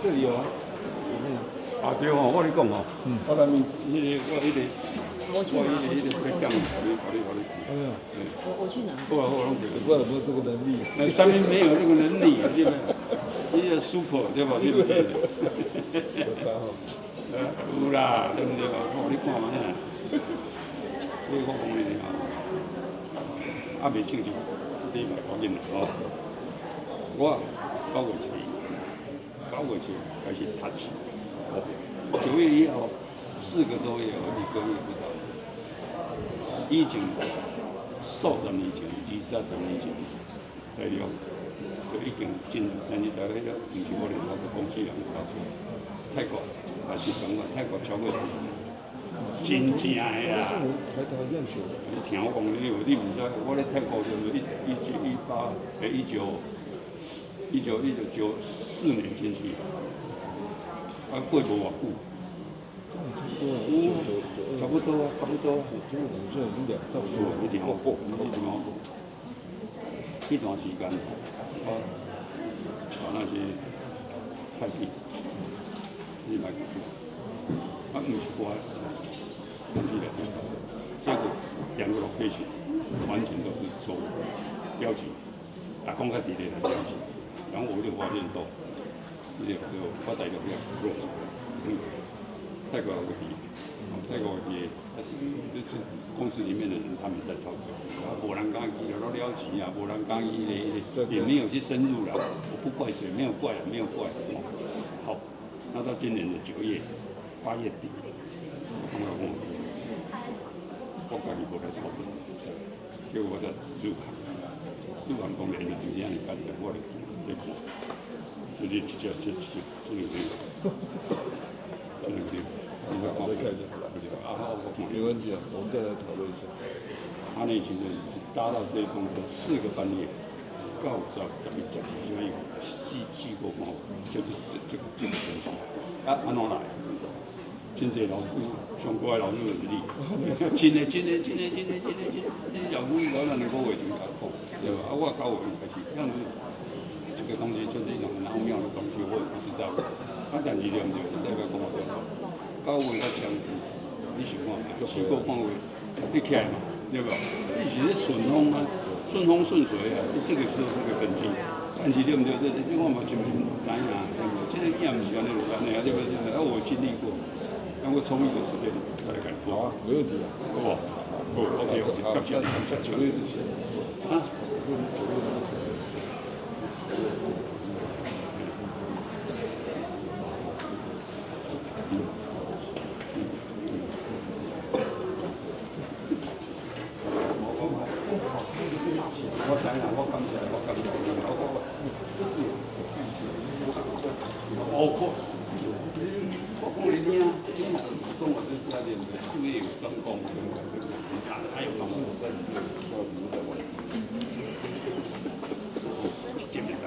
这里有啊。啊对哦，我跟你讲哦，我内面我迄个在讲，我去拿。好啊好啊，拢对。不知道有没有这个能力？那上面没有这个能力，对吧？你要 super 对吧？对不对？有啦，对不对？哦，你看嘛呀，你我讲你啊，还未清楚，你别赶紧啦哦。我9月初开始读书。9月1号4个多月，2个月不到。以前数十年前，20-30年前，大陆就已经进入，但是大概了，不是我哋操作公司人操作。泰国还是讲泰国超过真正的啦。还讨厌球？你听我讲，你唔知，我咧泰国就是1994年进去。过无偌久，差不多啊。这个我们现在已经2、3年，一定好过，一段时间，那是太平，你来讲，不是我，结果2个location完全都是错误标记，公开地点的标记，然后我就发现到。我大陆比较弱，泰国有个地，泰国也就是公司里面的人他们在操作，无人敢去了钱啊，无人敢去也没有去深入了。我不怪谁，没有怪。好，那到今年的9月、8月底，我家己无来操作，结果我在入行公园的就这样的感觉，我来看。这个地方，我再看一下好了。没问题啊，我们再来讨论一下。他那时阵搭到这一公车4个半夜，到11点，因为4个半，就是这个东西。安怎来？真侪老师，上过来老师就你，真的，你老师我那2个月就甲讲，对吧？我9月开始，样子。这个东西就是一种很奥妙的东西，我也不知道。但是了就代表讲我9月到10月，你想看，4个半月，你起来嘛，对吧？你是咧顺风啊，顺风顺水啊，这个时候这个根基。但是对不对？这我嘛是不是知影？这个验米啊，那种对啊，对不对？我经历过，那我充裕的时间再来讲。好啊，没问题啊。好不好？OK，感谢。9月之前。啊。我知啦，我感谢，这是包括，我讲你听，跟我这家店的术业有专攻，还有帮我在这个教育的问题，见面了。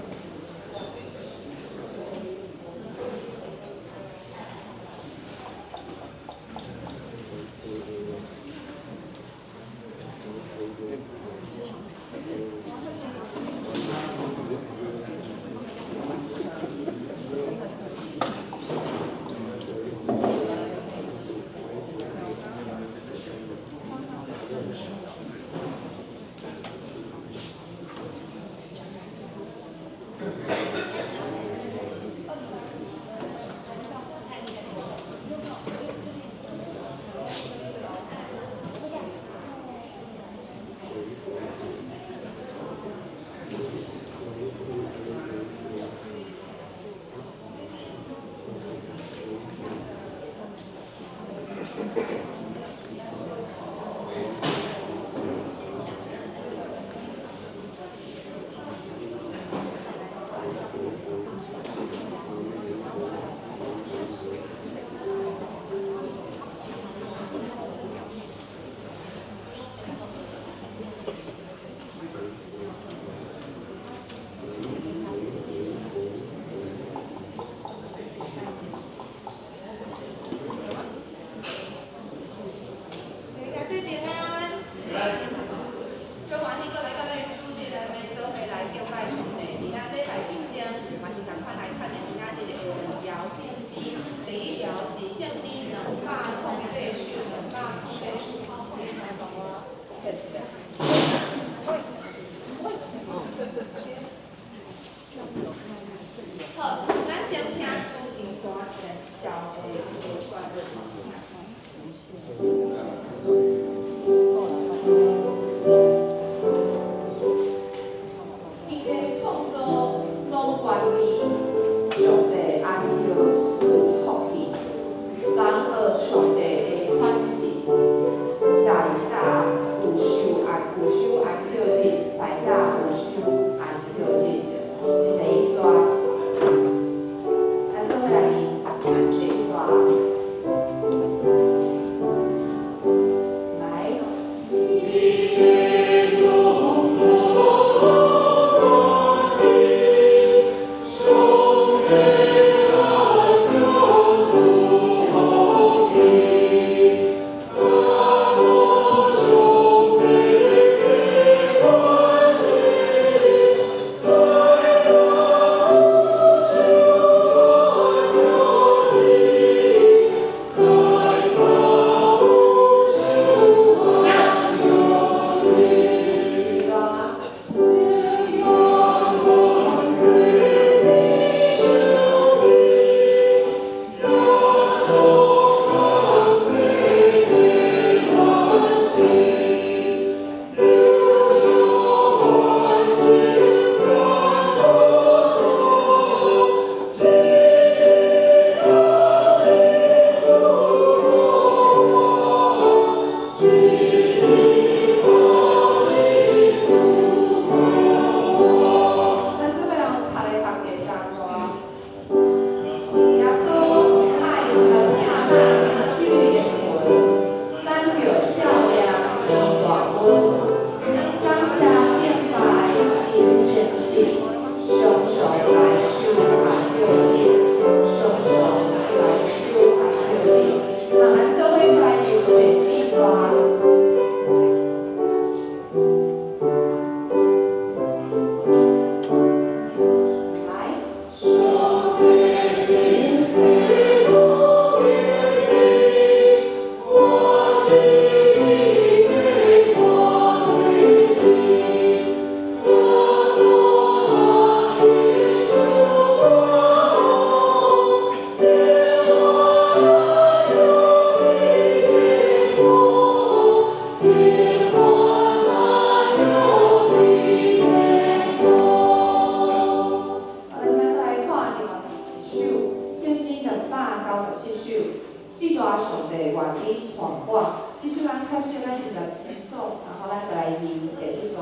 较先咱直接前奏，然后咱就来练第一段。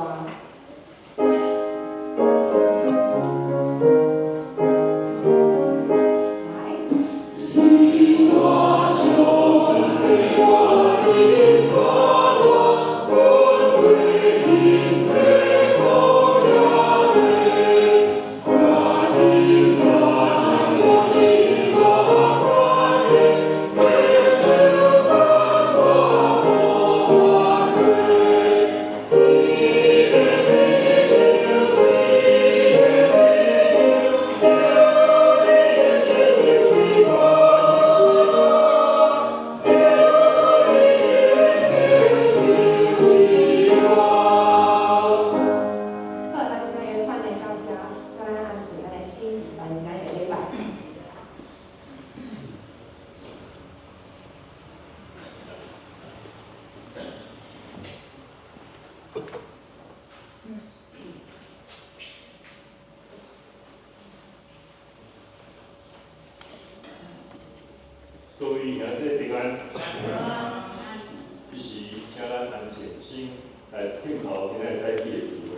各位兄弟平安。这时，请咱安静心来听候今日早起的聚会。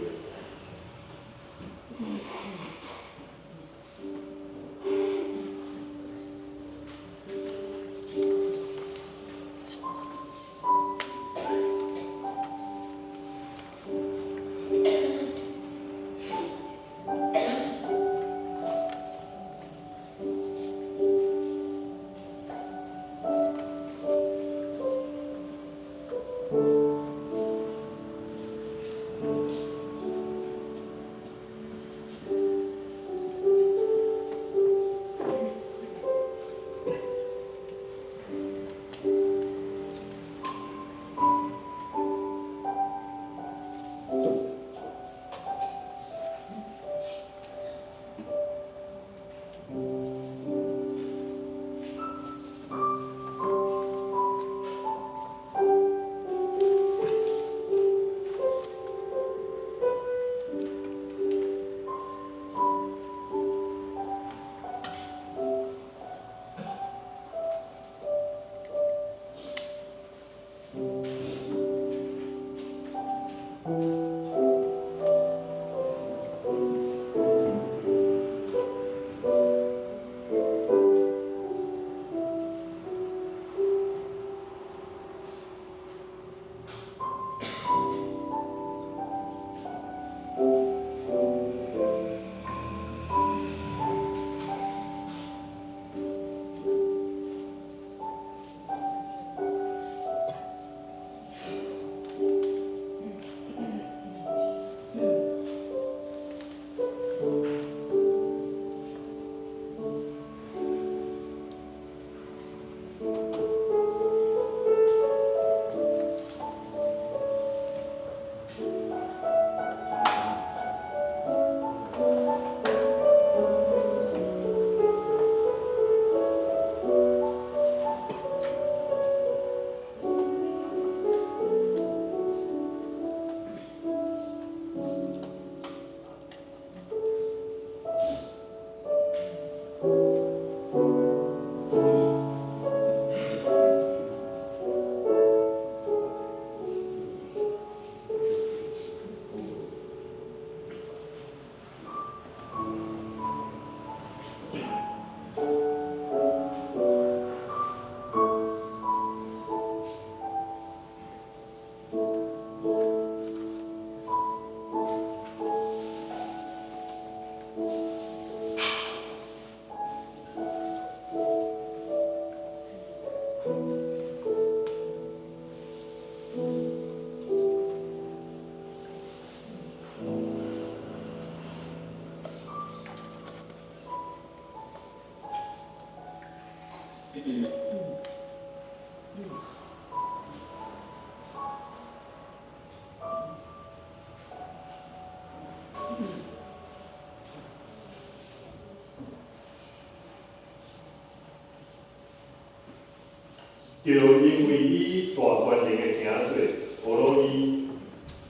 就因为伊大官人的行做，无罗伊，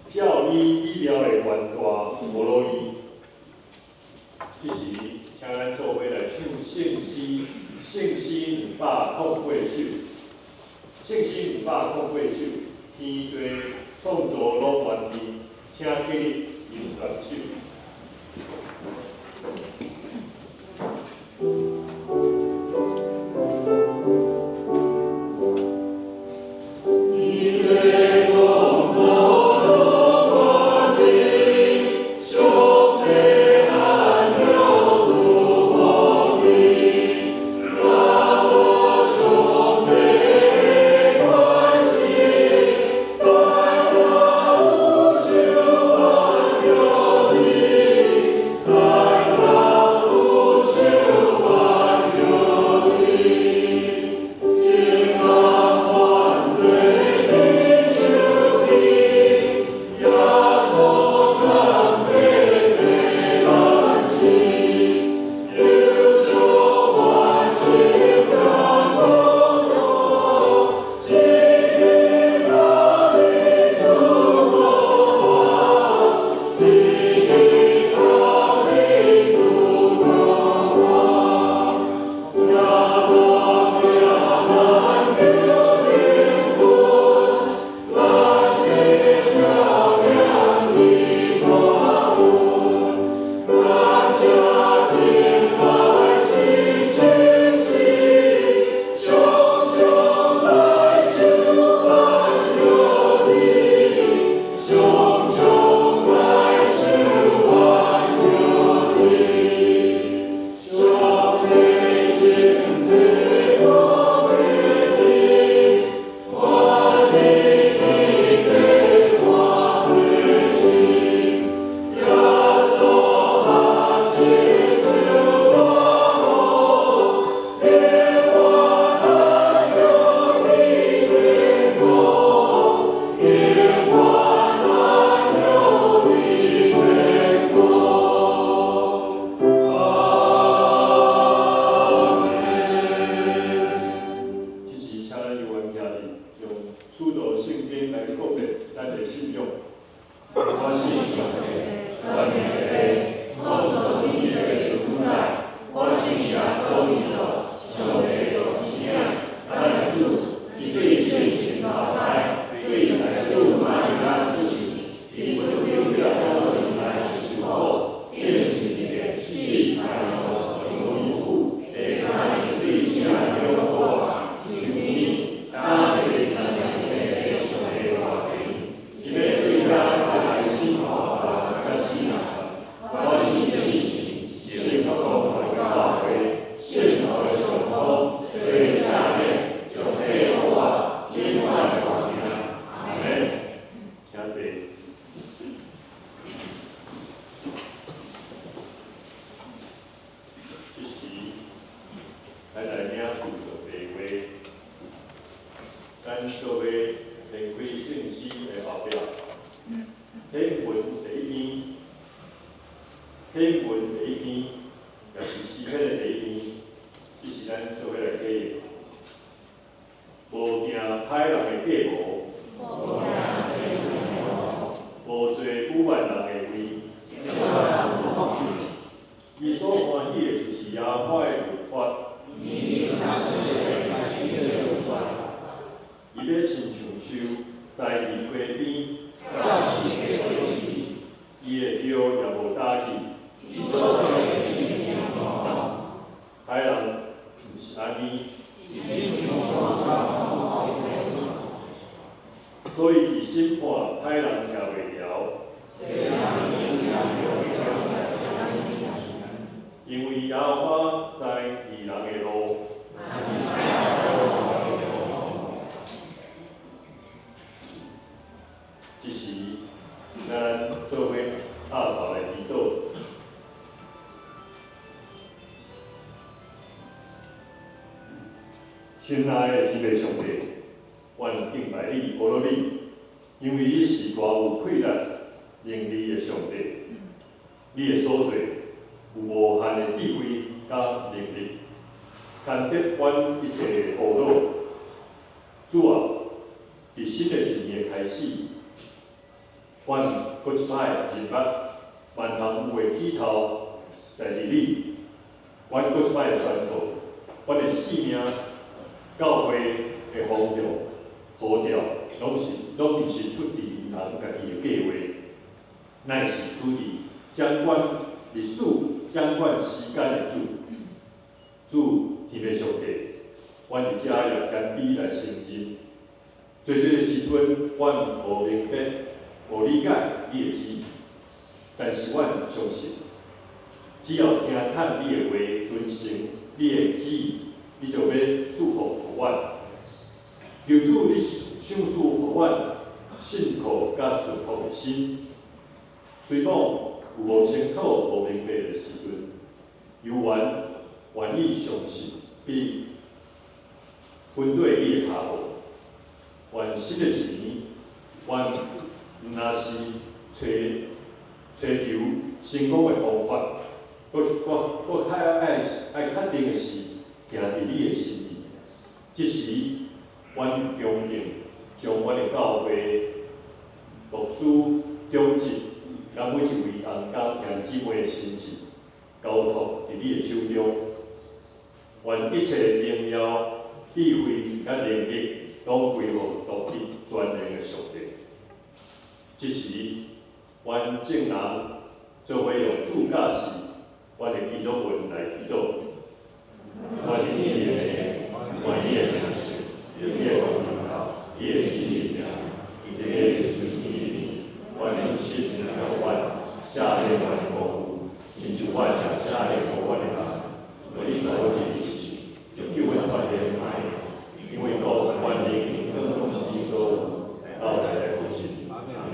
照伊医疗的原大无罗伊。即时，请咱做伙来唱圣诗，圣诗208首，圣诗208首，心内的天父上帝，愿敬拜你、阿罗你，因为你是大有气力、能力的上帝。你的所做有无限的智慧甲能力，牵得阮一切的苦恼。主啊，伫新的一年开始，阮搁一摆认捌万项有的起头在伫你，阮搁一摆宣告，阮的性命。教会的方向、步调，拢毋是出自人家己的计划，乃是出自掌管历史、掌管时间的主。主，天父上帝，阮伫遮也谦卑来承认，做这个时阵，阮无明白、无理解你的旨意，但是阮相信，只要听探你的话，遵行你的旨意，你就要赐福予阮。求主你赏赐予阮信靠甲顺服的心。虽讲有无清楚、无明白的时阵，犹愿意相信，比分对你的脚步。愿新的一年，阮若是找成功的方法，我爱确定的是行伫你的心意。即时，阮恭敬将阮的教会、牧师、长职，甲每一位同工兄姊妹的心志，交托伫你的手中。愿一切荣耀、智慧甲能力，拢归乎独一全能的上帝。即时，阮众人做伙用主教士，阮的基督文来祈祷。阮的天父，愿你的名字，你的国临到，你的旨意行，你的旨意，阮的心向阮下列阮的国务，亲像阮也下列予阮的人，我你所有的事情，就叫阮发现爱，因为国、权力、荣耀，是你所有，到代代复兴。阿门。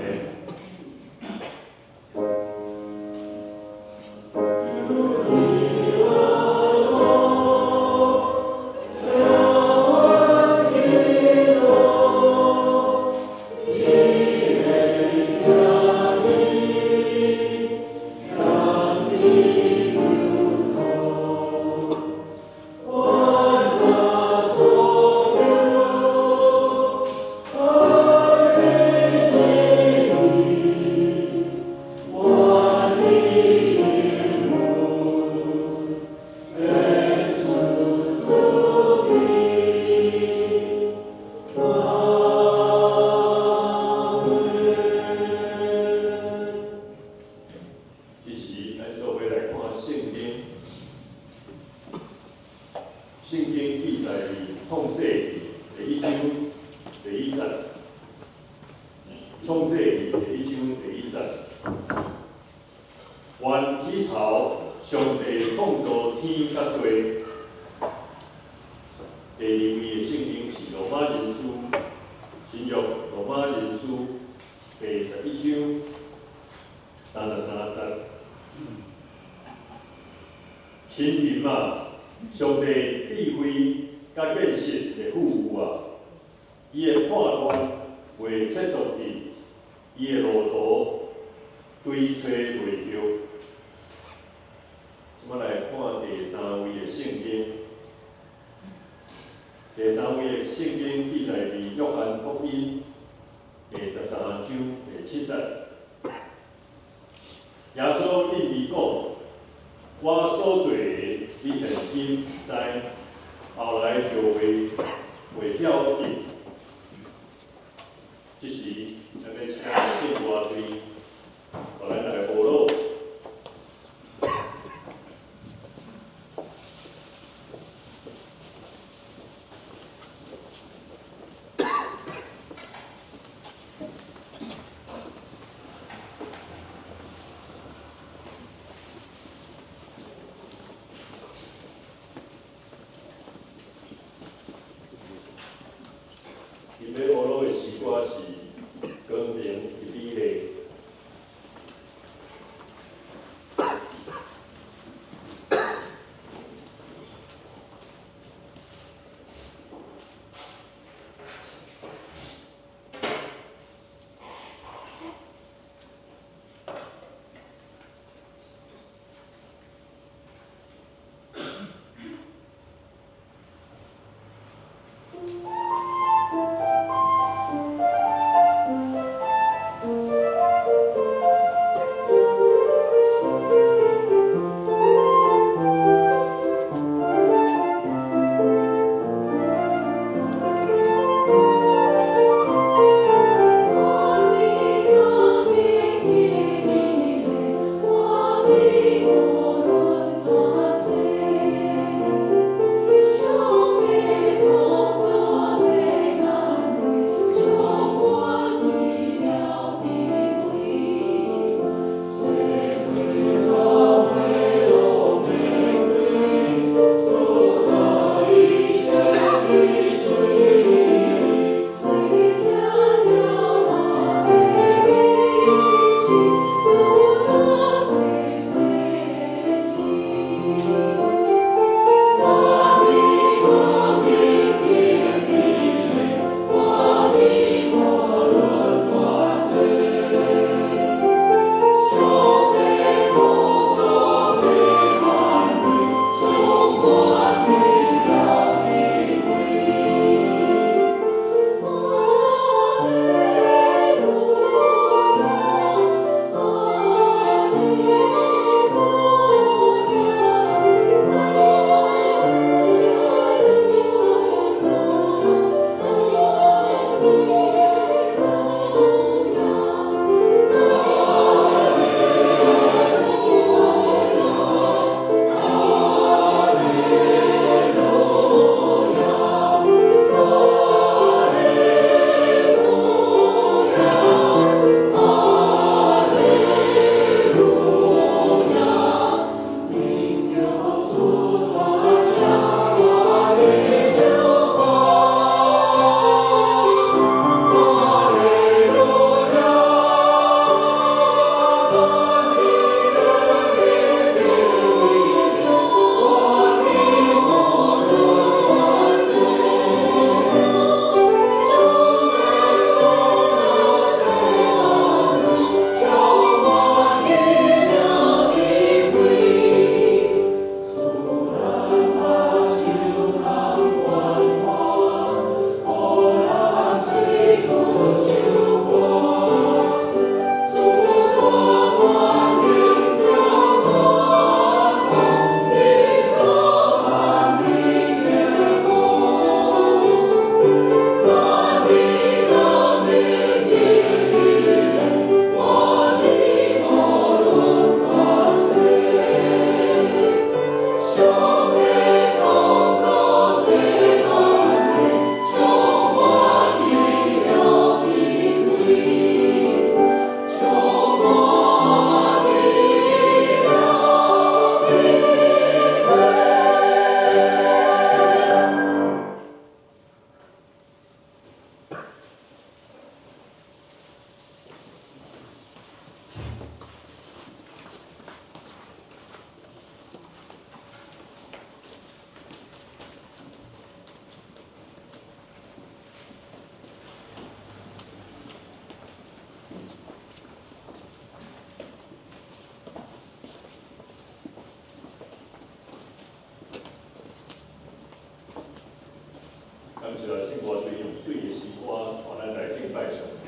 偌侪用水的诗歌，带咱来敬拜上帝。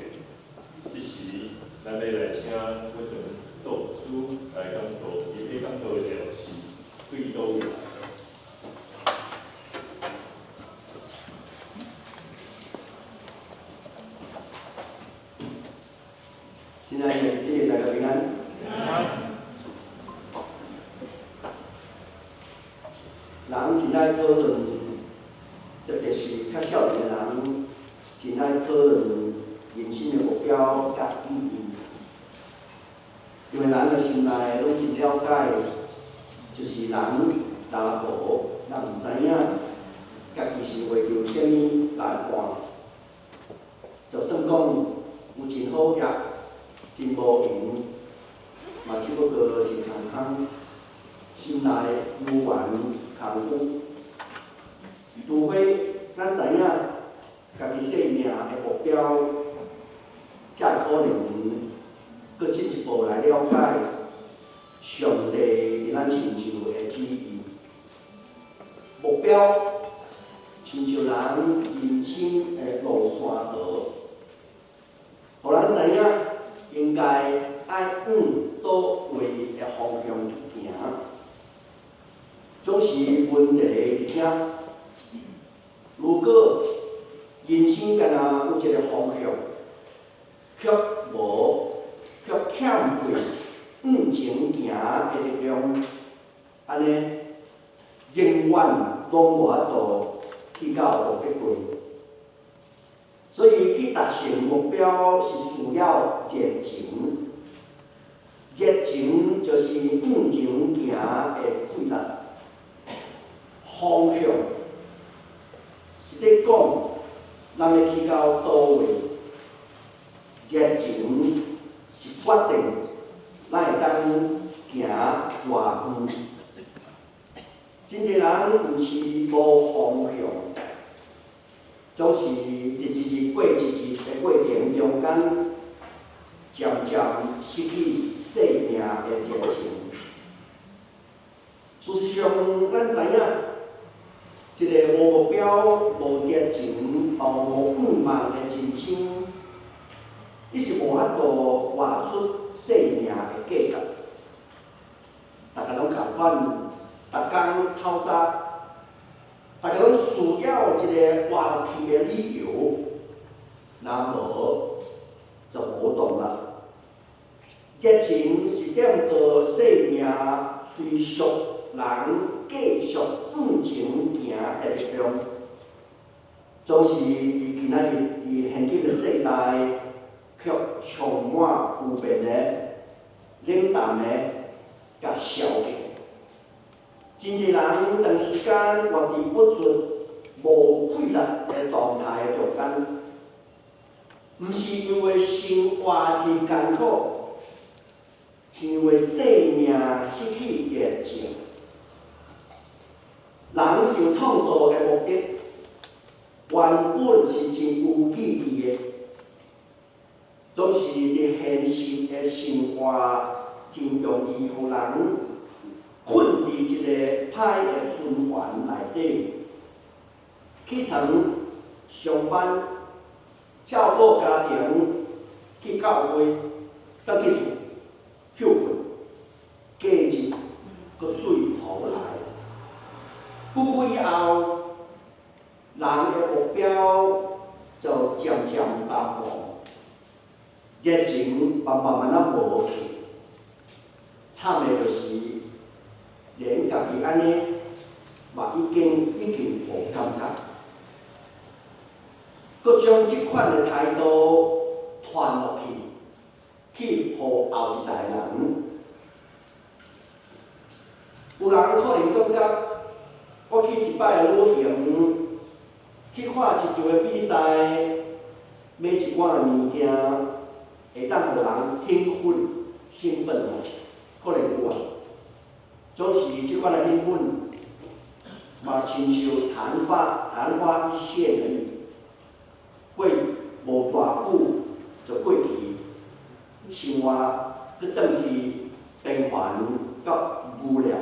即时，咱要来请我们导师来讲道，伊要讲道的条是对倒位来。亲爱的弟兄大家平安。人真爱讨论，特别是较少年的人，真爱讨论人生的目标甲意义。因为人的心内拢真了解，就是人若无，咱毋知影家己是为着啥物来活。就算讲有真好业。真无用，嘛只不过是空空，心内如愿空虚。除非咱知影家己生命的目标，才可能搁进一步来了解上帝伫咱成就的旨意。目标亲像人人生的路线图，互咱知影。应该爱往倒位的方向去行，总是问题伫遮。如果人生敢若有一个方向，却欠缺往前行的力量，安尼永远拢无法度去到目的地。所以去达成目标是需要热情，热情就是往前行的规律。方向是咧讲咱要去到倒位，热情是决定咱会当行偌远。真侪人毋是无方向。总是日过一日的过程中间，渐渐失去生命的热情。事实上，咱知影，一个无目标、无热情、无愿望的人生，伊是无法度活出生命的价值。大家拢共款，逐工透早。大家拢需要一个活去的理由，若无就无动力。热情是点着生命催促人继续往前行的力量。总是伫今仔日伫现今的世代，却充满负面的、冷淡的、甲消极。真侪人长时间活伫不准、无规律的状态中间，毋是因为生活真艰苦，是因为生命失去热情。人受创造的目的，原本是真有意义的，总是伫现实的生活真容易互人困伫一个歹的循环内底，起床、上班、照顾家庭、去教会、返去厝、休困，假日搁对头来。久久以后，人的目标就渐渐淡忘，热情慢慢无去。惨的就是。连家己安尼，嘛已经无感觉，搁将即款的态度传落去互后一代人。有人可能感觉，我去一摆的旅行，去看一场的比赛，买一罐的物件，会当互人兴奋、兴奋哦，可能有啊。总是即款的兴奋，嘛亲像昙花一现而已，过无偌久就过去，生活去转去平凡甲无聊。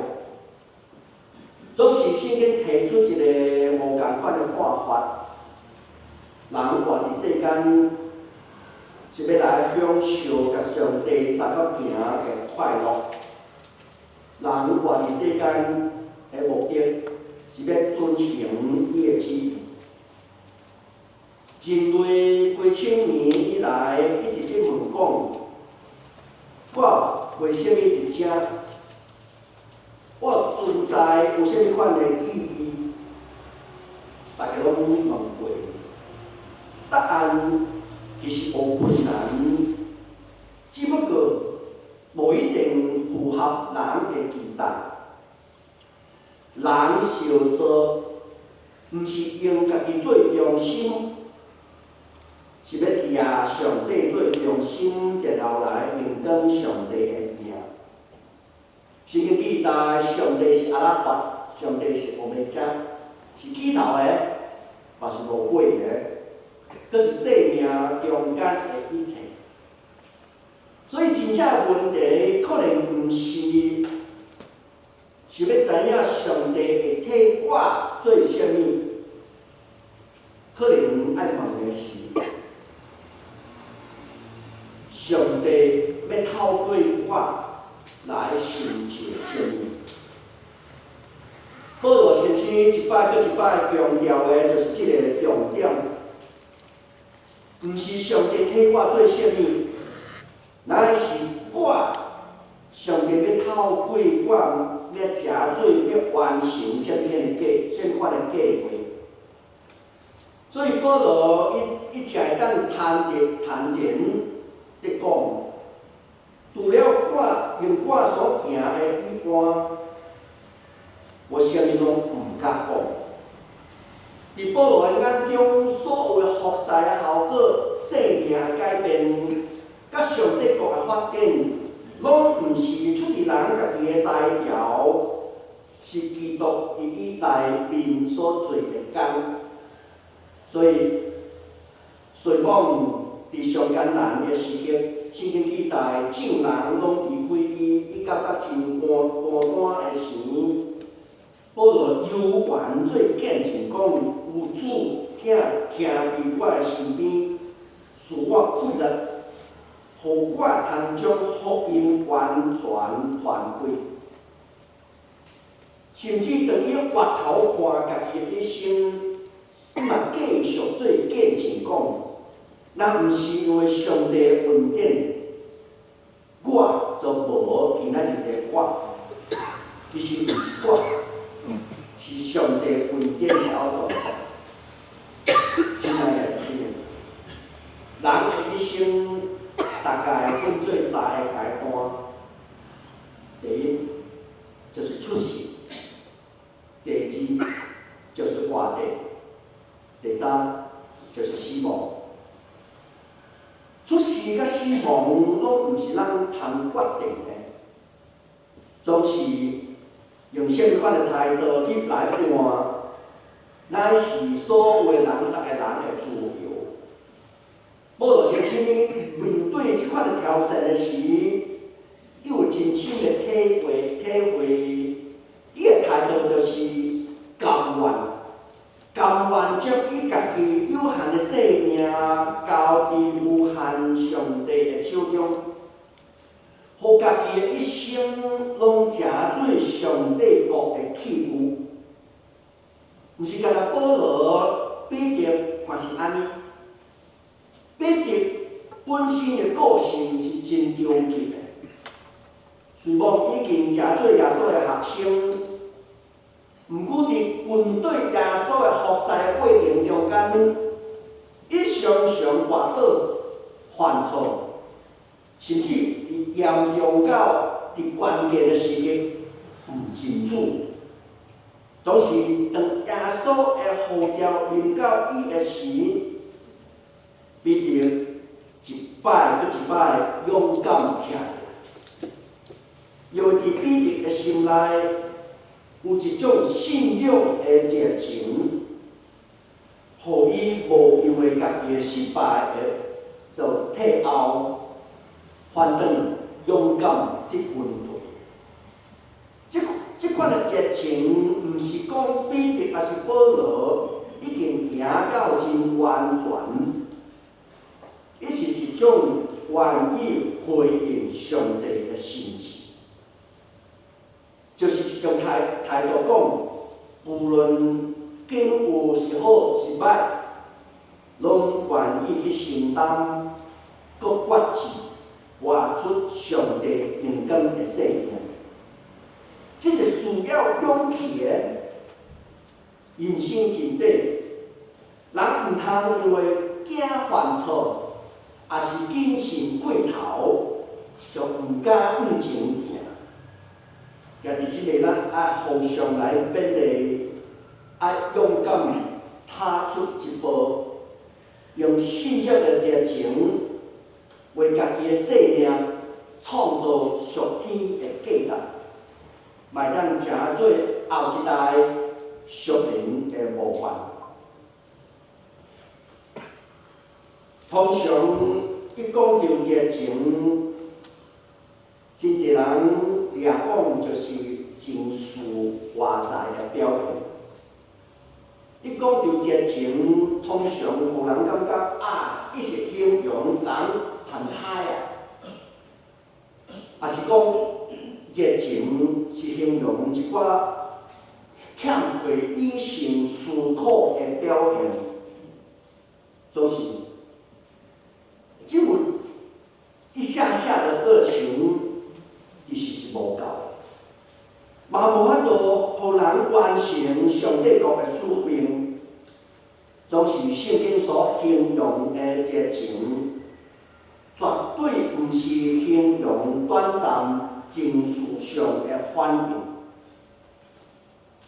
总是先经提出一个无共款的看法，人活伫世间是要来享受甲上帝三角行的快乐。人活伫世间的目的是要遵行伊的旨意。人类几千年以来一直在问讲，我为什么伫遮？我存在有啥物款的意义？大家拢问过，答案其实无困难，只不过无一定符合人的期待。人想做，毋是用家己做中心，是要以上帝做中心，然后来荣光上帝的名。圣经记载，上帝是阿拉法，上帝是欧米伽，是起头的，嘛是无尾的，佫是生命中间的一切。所以真正的问题可能毋是想要知影上帝的体我做啥物，可能爱问的是，上帝要透过我来成就啥物？保罗先生一摆搁一摆强调的就是这个重点，毋是上帝替我做啥物，乃是我上帝要透过我要食做要完成啥物款的计划。所以保罗一直会当谈前咧讲。除了我所行的以外，我啥物拢毋敢讲。伫保罗的眼中，所有的服侍的效果、生命的改变、甲上帝国的发展，拢毋是出于人家己的才调，是基督伫伊内面所做的工。所以，随往伫上艰难的时刻。圣经记载，众人拢离开伊，伊感觉真孤单的时，保罗悠然做见证，讲有主徛伫我的身边，使我fit力，互我通将福音完全传开。甚至当伊回头看家己的一生，伊嘛继续做见证，讲。若毋是因为上帝的恩典，我就无今仔日的我。其实毋是我，是上帝的恩典了动。真爱的亲人的一生大概分做3个阶段。第一就是出世，第二就是活地，第三就是死亡。出世甲死亡拢毋是咱通决定的，总是用啥物款的态度去来看，乃是所有人逐个人的自由。保罗先生面对即款的挑战的时，伊有真深的体会，伊的态度就是甘愿将伊家己有限的生命交伫无限上帝的手中，互家己的一生拢成做上帝国的器具。毋是干那保罗、彼得嘛是安尼。彼得本身的个性是真着急的，虽然已经成做耶稣的学生。毋过伫军队耶稣的服侍的过程中间，伊常常滑倒、犯错，甚至严重到伫关键的时刻毋认主。总是当耶稣的呼召临到伊的时，彼得一摆搁一摆勇敢站起来，又伫彼得的心内。有一种信仰的热情，互伊无因为家己的失败就退后，反转勇敢去军队。即款的热情，毋是讲彼得，也是保罗已经行到真完全，伊是一种愿意回应上帝的心志，就是一种态度讲，无论境有是好是歹，拢愿意去承担，搁决志活出上帝应许的生命。这是需要勇气的。人生真短，人毋通因为惊犯错，也是谨慎过头，就毋敢往前行。家己即个咱爱互相来勉励，爱勇敢踏出一步，用信仰的热情为家己的生命创造属天的价值，卖当成做后一代属灵的模范。通常一讲到热情，真侪人掠讲就是情绪外在的表现。一讲到热情，通常互人感觉啊，伊是形容人很嗨啊，也是讲热情是形容一寡欠缺理性思考的表现，总是只有一下下的热情，其实是无够的，嘛无法度互人完成上帝国的使命。总是圣经所形容的热情，绝对毋是形容短暂情绪上的反应。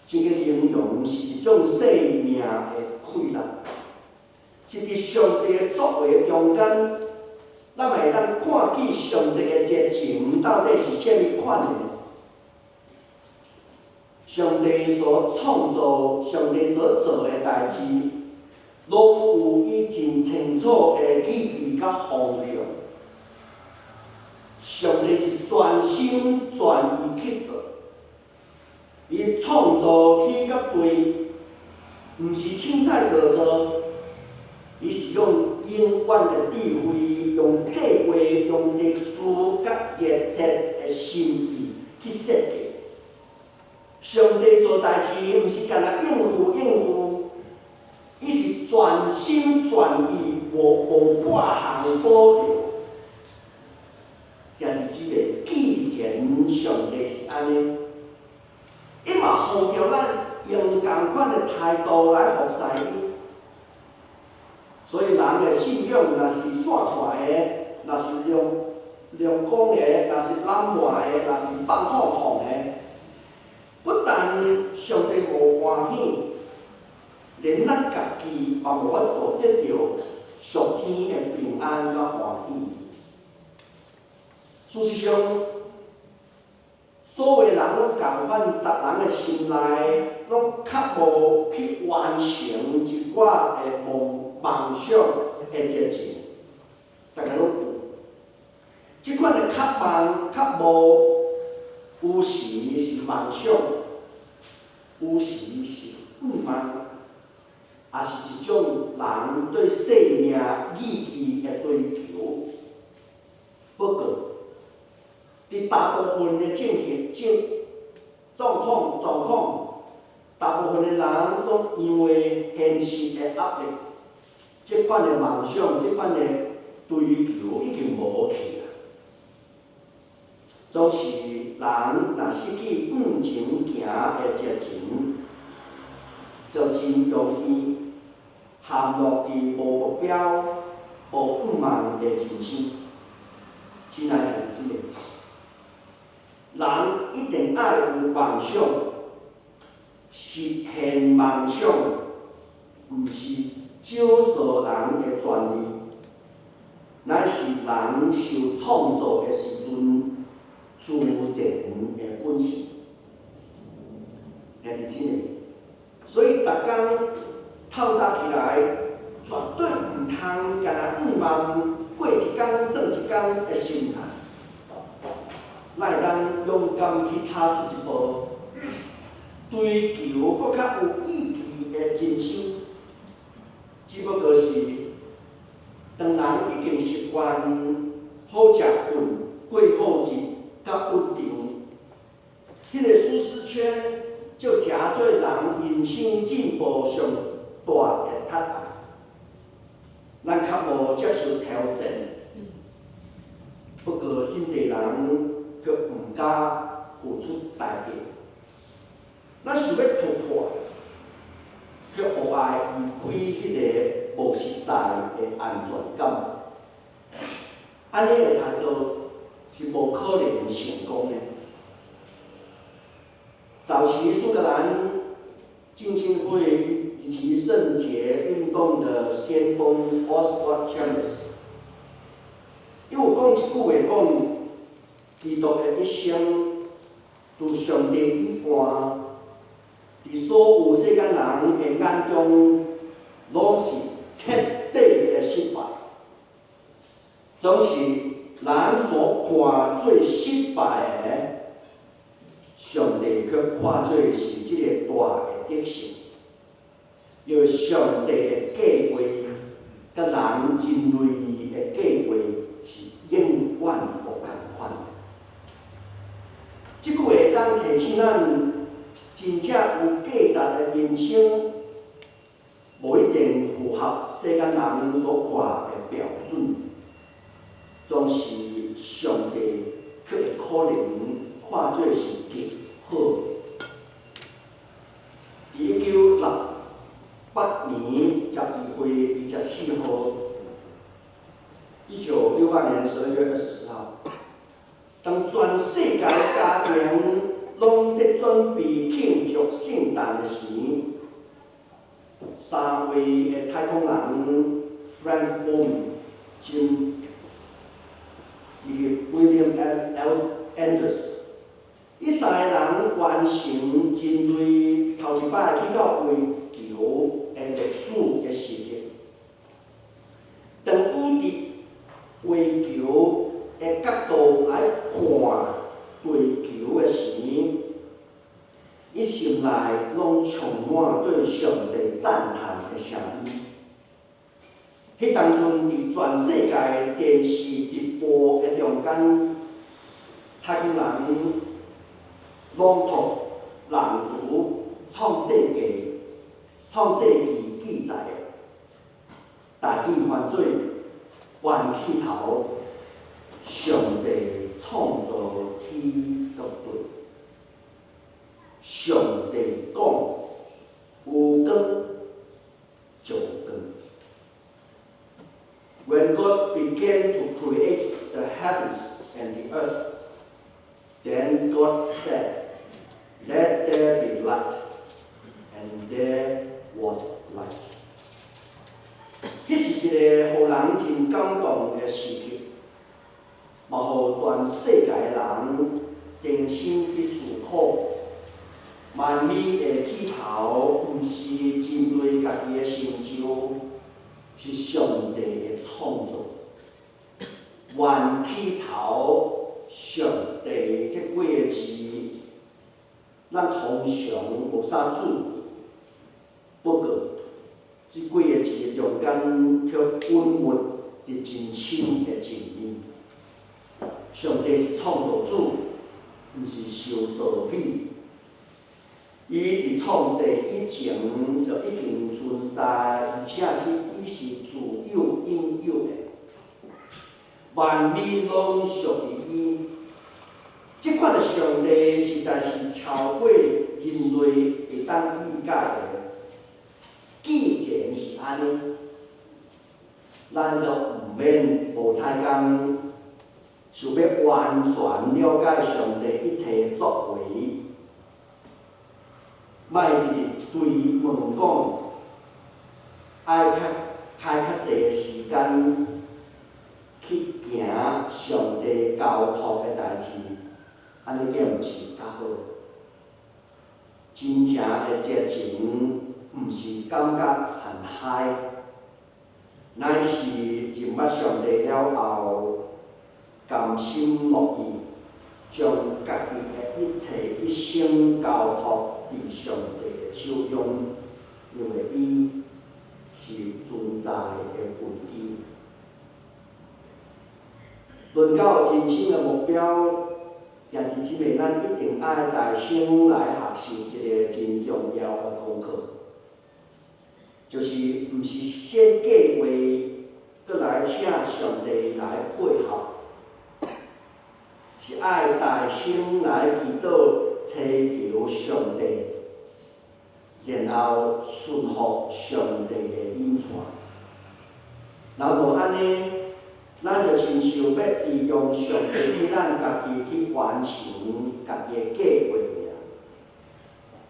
这个形容是一种生命的快乐，是伫上帝的作为中间，咱会当看见上帝的热情到底是啥物款的。上帝所创造、上帝所做的代志，拢有伊真清楚的意义甲方向。上帝是全心全意去做。伊创造天甲地，毋是凊彩做，伊是用永远的智慧、用计划、用历史甲热切的心意去设计。上帝做代志，毋是干那应付，伊是全心全意，无半项保留。兄弟姊妹，既然上帝是安尼，伊嘛号召咱用同款的态度来服侍伊。所以人的信仰若是散出来的，若是用讲的，若是懒惰的，若是放放的，不但上帝无欢喜，连咱家己也无法度得到属天的平安甲欢喜。事实上，所有人拢共款，逐人的心内拢较无去完成一寡的梦想的热情，大家拢有。即款的渴望、较无，有时是梦想，有时是愿望，也是一种人对生命意义的追求。不过，伫大部分的状况，大部分的人都因为现实的压力，这款的梦想、这款的追求已经无去了。总是人若失去往前行的热情，就真容易陷落伫无目标、无愿望的人生。亲爱的姊妹，人一定爱有梦想，实现梦想，毋是少数人的专利，乃是人受创造的时阵自然的本性。兄弟姊妹，所以逐工透早起来，绝对毋通干那愿望过一天算一天的心态。咱会当勇敢去踏出一步，追求搁较有意义的人生。只不过是当人已经习惯好食困、过好日、较稳定，迄个舒适圈就诚做人人生进步上大个阻碍。咱较无接受挑战，不过真侪人却毋敢付出代价。咱想要突破，却无爱离开迄个无实在的安全感。安尼的态度是无可能成功的。早期苏格兰浸信会以及圣洁运动的先锋 Oswald Chambers， 伊有讲一句话讲，基督的一生，除上帝以外，伫所有世间人的眼中，拢是彻底的失败。总是人所看做失败的，上帝却看做是即个大的得胜。由上帝的计划，甲人人类的计划是永远无共款。即句话当提醒咱，真正有价值的人生，无一定符合世间人所看的标准，总是上帝却会可能看做是极好的。伫1968年12月24号，1968年12月24号，当全世界家庭拢在准备庆祝圣诞的时，3位的太空人 Frank Borman、Jim 以及 William Anders， 伊3个人完成人类头一摆去到月球的历史的事业。当伊伫月球的角度来看地球的时，伊心内拢充满对上帝赞叹的声音。迄当阵，伫全世界电视直播的中间，太空人朗读、朗读创世纪记载的大意犯罪，冤起头，上帝创造天和地。上帝讲有光就有光。When God began to create the heavens and the earth, then God said, "Let there be light," and there was light. 这是一个互人真感动的时刻，嘛，互全世界人定心去思考。万美的起头，毋是人类家己的成就，是上帝的创造。万起头，上帝这几个字，咱通常无啥注意。不过，这几个字的中间却蕴含着真深的情意。上帝是创造主，毋是受造品。伊伫创世以前就已经存在，而且伊是自有应有的，万美拢属于伊。即款的上帝实在是超过人类会当理解的。既然是安尼，咱就毋免无采工，想要完全了解上帝一切作为。莫直直对伊问讲，爱开较侪时间去行上帝交托的代志，安尼个毋是较好。真正的热情，毋是感觉很嗨，乃是认捌上帝了后，甘心乐意，将家己的一切一生交托伫上帝的手中，因为伊是存在的根基。论到人生的目标，兄弟姊妹，咱一定爱大声来学习一个真重要的功课，就是毋是先计划，搁来请上帝来配合，是爱大声来祈祷，祈求上帝，然后顺服上帝的引传。若无安尼，咱就亲像要利用上帝替咱家己去完成家己的计划尔。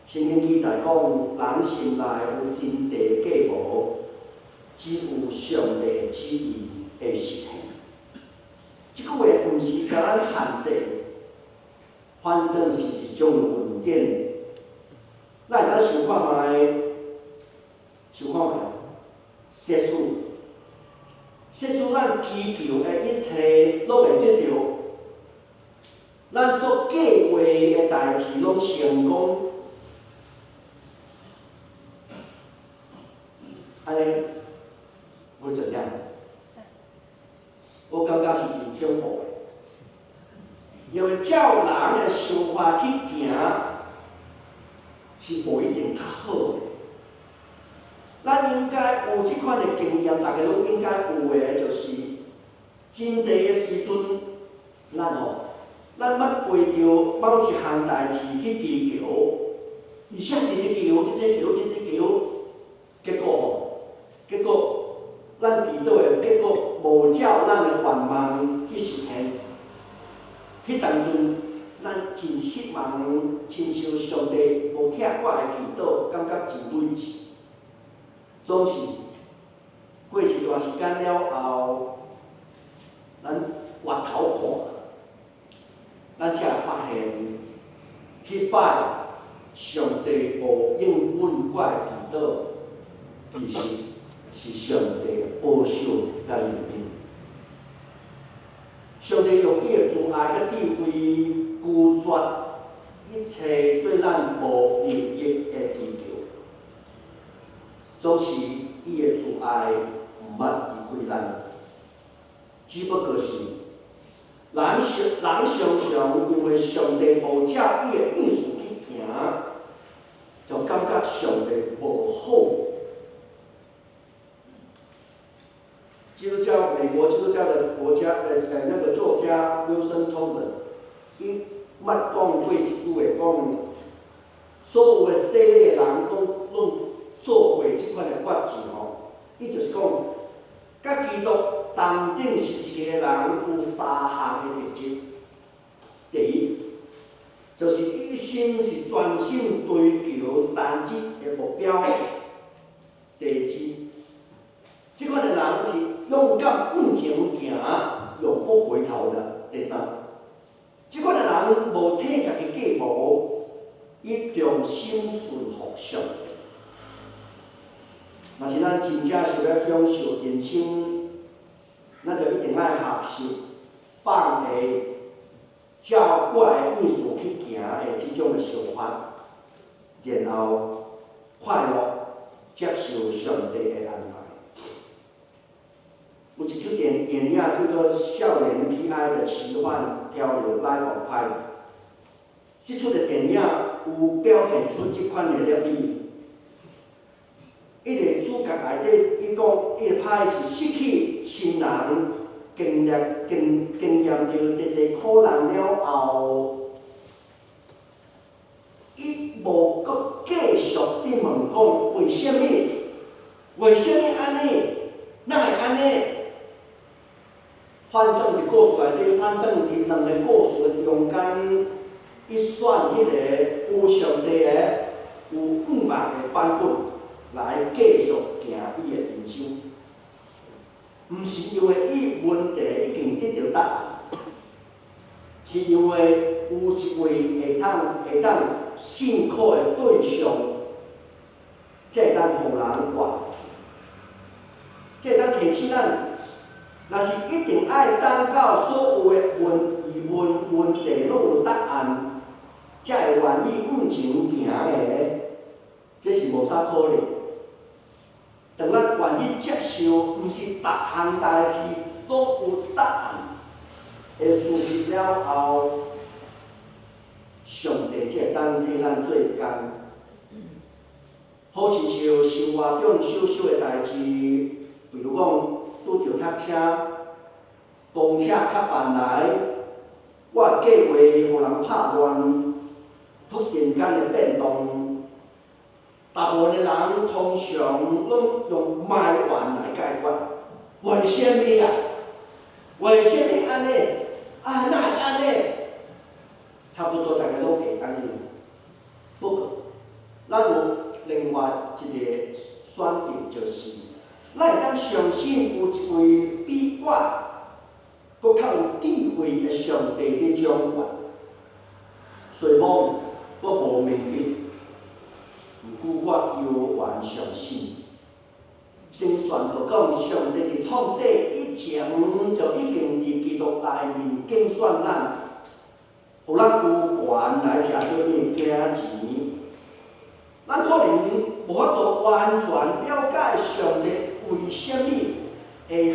圣经记载讲，人心内有真济计谋，只有上帝的旨意会实现。即句话毋是甲咱限制，反倒是一种恩典。咱会当想看卖，想看卖，世事。世事咱祈求的一切拢会得到，咱所计划的代志拢成功，安尼会怎样？我感觉是真恐怖的，因为照人的想法去行，是无一定较好的。咱应该有即款的经验，大家拢应该有的，就是真济的时阵，咱要为着某一项代志去祈求，而且直求，结果咱祈祷的结果无照咱的愿望去实现，迄当阵咱真失望，亲像上帝无听我的祈祷，感觉真累赘。总是过一段时间了后，咱回头看，咱才会发现，迄摆上帝无应允我的祈祷，其实是上帝的保守甲怜悯。上帝用伊的慈爱甲智慧拒绝一切对咱无利益的祈求。总是伊的慈爱毋捌离开咱，只不过是人常常因为上帝无照伊的意思去行，就感觉上帝无好。美国基督教的那个作家 Wilson Thompson， 伊捌讲过一句话，讲所有的世界的人拢做过即款的决志吼，伊就是讲，甲基督同等是一个人有3项的特质。第一，就是一生是专心追求单一的目标。第二，即款的人是勇敢往前行，永不回头的。第三，即款的人无替家己计谋，伊忠心顺服上帝。若是咱真正想要享受人生，咱就一定爱学习放下照我的意思去行的即种的想法，然后快乐接受上帝的安排。有一出电影叫做《少年 P.I. 的奇幻漂流 Life of Pi》，即出的电影有表现出即款的热理。伊个主角内底，伊讲伊个歹是失去亲人，经验着这苦难了后，伊无搁继续伫问讲为什么？为什么安尼？哪会安尼？反正伫故事内底，反正伫两个故事的中间，伊选迄个有上帝的、有五目的版本。来继续行伊的人生，毋是因为伊问题已经得到答案，是因为有一位会当信靠的对象，才会当互人活去，才会当提醒咱，若是一定爱等到所有的疑问问题拢有答案，才会愿意往前行的，这是无啥可能。当咱愿意接受，毋是逐项代志拢有答案的事实了后，上帝才会当替咱做工。好亲像生活中小小的代志，比如讲拄着塞车，公车较慢来，我计划互人拍乱，突然间的变动，大部分的人通常拢用埋怨来解决。为什么啊？为什么安尼？啊，哪会安尼？差不多大家拢会当应。不过，咱有另外一个选择，就是咱会当相信有一位比我搁较有智慧的上帝伫掌管。虽然我无明白，毋过我犹原相信。先宣告讲，上帝伫创世以前就已经伫基督内面竞选咱，互咱有权来食做伊的囝钱。咱可能无法度完全了解上帝为什么会遐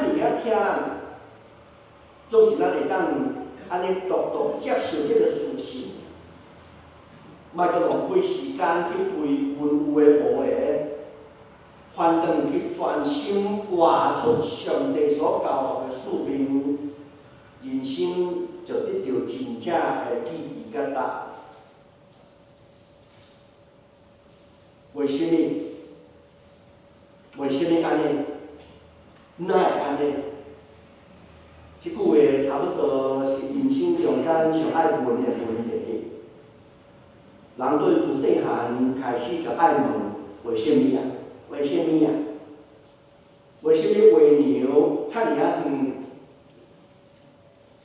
尼啊疼咱，总是咱会当安尼独接受这个事实，莫阁浪费时间去为云有诶无诶。反倒去全心活出上帝所教导的使命，人生就得到真正的意义甲答案。为什么？为什么安尼？哪会安尼？即句话差不多是人生中间上爱问的问题。人对自细汉开始就爱问：为什么啊？为什么啊？为什么话牛遐尼啊远？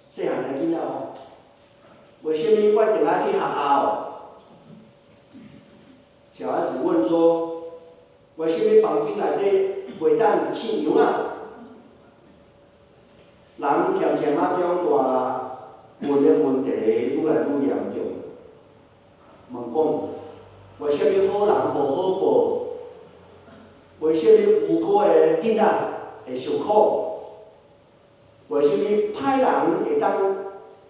细汉的囡仔，为什么我一定要去学校？小孩子问说：为什么房间内底袂当饲羊啊？人渐渐啊长大，问的问题愈来愈严重。问讲：为什么好人无好报？为什么有辜的囡仔会受苦？为什么歹人会当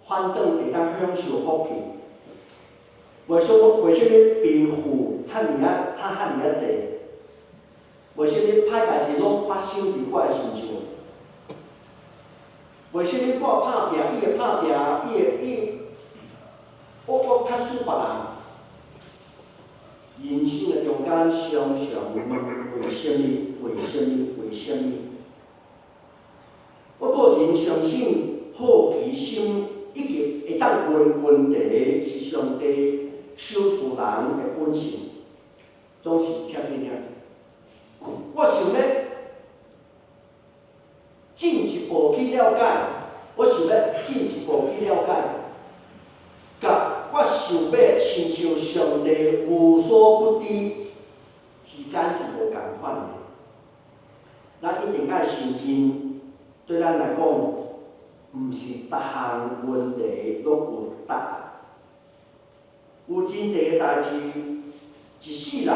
反倒会当享受福气？为什么贫富遐尼啊差遐尼啊济？为什么歹代志拢发生伫我的身上？为什么我拍拼，伊会拍拼，我较输别人？人生的中间常常为什么？为什么？为什么？我个人相信，好奇心以及会当问问题，是上帝收属人的本性。总是听听。我想要进一步去了解，我想要进一步去了解，甲我想要亲像上帝无所不知，之间是无共款的。咱一定爱相信，对咱来讲，毋是逐项问题拢有答案。有真侪个代志，一世人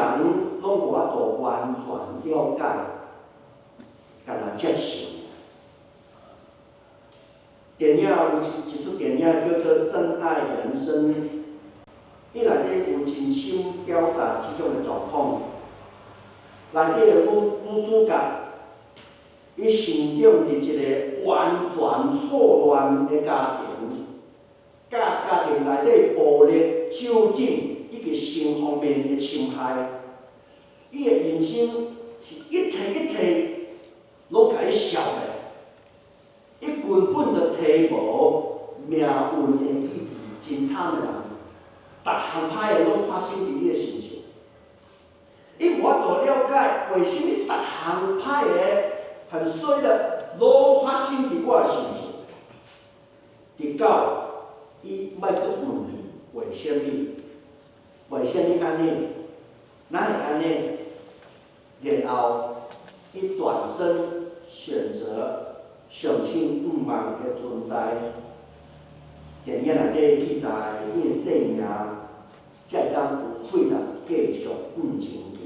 拢无法度完全了解，甲人接受。电影有一出电影叫做《真爱人生》，伊内底有真心表达即种的状况。内底的女主角，伊成长伫一个完全错乱的家庭，家庭内底暴力、酒精以及性方面的侵害，伊的人生是一切拢甲伊笑的。伊根本就找无命运的意义，真惨的人，逐项歹的拢发生伫伊的身上。伊无法度了解为什么逐项歹的、很衰的拢发生伫我的身上。直到伊莫阁问为什么？为什么安尼？哪会安尼？然后伊转身选择。相信毋茫的存在，电影内底记载伊的生命，才会当有气力继续往前行。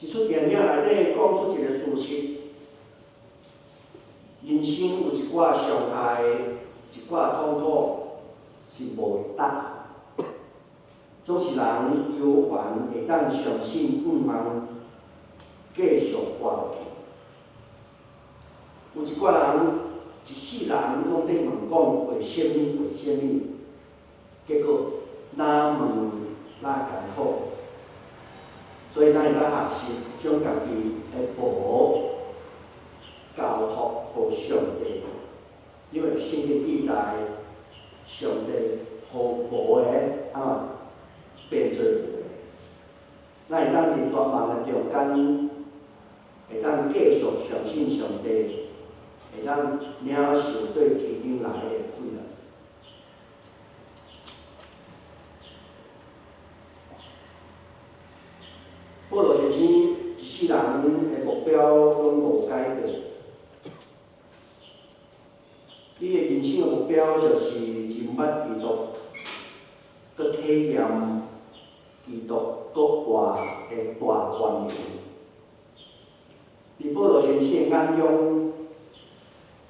一出电影内底讲出一个事实：人生有一寡伤害，一寡痛苦是无会答。总是人有缘会当相信愿望，继续活落去。有一寡人一世人拢在问讲为什么？为什么？结果哪问哪艰苦。所以咱会当学习将家己的无交托互上帝，因为圣经记载，上帝互无的变做有的。咱会当伫绝望的中间，会当继续相信上帝，会当领受对天顶来的困难。保罗先生一世人的目标拢无改变，伊的人生的目标就是认捌基督，佮体验基督国外的大光荣。伫保罗先生眼中，